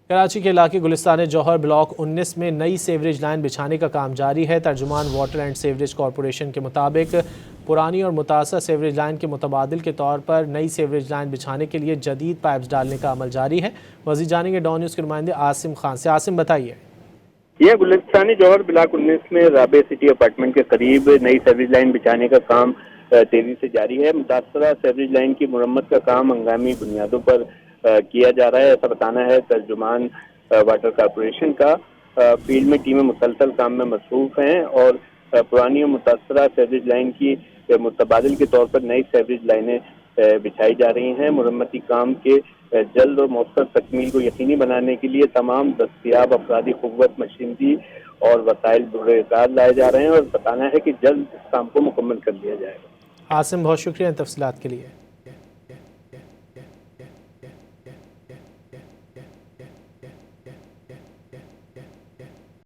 کراچی کے علاقے گلستان-e-جوہر بلاک 19 میں نئی سیوریج لائن بچھانے کا کام جاری ہے۔ ترجمان واٹر اینڈ سیوریج کارپوریشن کے مطابق پرانی اور متاثرہ سیوریج لائن کے متبادل کے طور پر نئی سیوریج لائن بچھانے کے لیے جدید پائپس ڈالنے کا عمل جاری ہے۔ مزید جانیں گے ڈان نیوز کے نمائندے عاصم خان سے۔ عاصم بتائیے۔ یہ گلستان-e-جوہر بلاک 19 میں رابع سٹی اپارٹمنٹ کے قریب نئی سیوریج لائن بچھانے کا کام تیزی سے جاری ہے۔ متاثرہ سیوریج لائن کی مرمت کا کام ہنگامی بنیادوں پر کیا جا رہا ہے، ایسا بتانا ہے ترجمان واٹر کارپوریشن کا۔ فیلڈ میں ٹیمیں مسلسل کام میں مصروف ہیں اور پرانی اور متاثرہ سیوریج لائن کی متبادل کے طور پر نئی سیوریج لائنیں بچھائی جا رہی ہیں۔ مرمتی کام کے جلد اور مؤثر تکمیل کو یقینی بنانے کے لیے تمام دستیاب افرادی قوت، مشینری اور وسائل بروئے کار لائے جا رہے ہیں اور بتانا ہے کہ جلد اس کام کو مکمل کر لیا جائے گا۔ عاصم بہت شکریہ ان تفصیلات کے لیے۔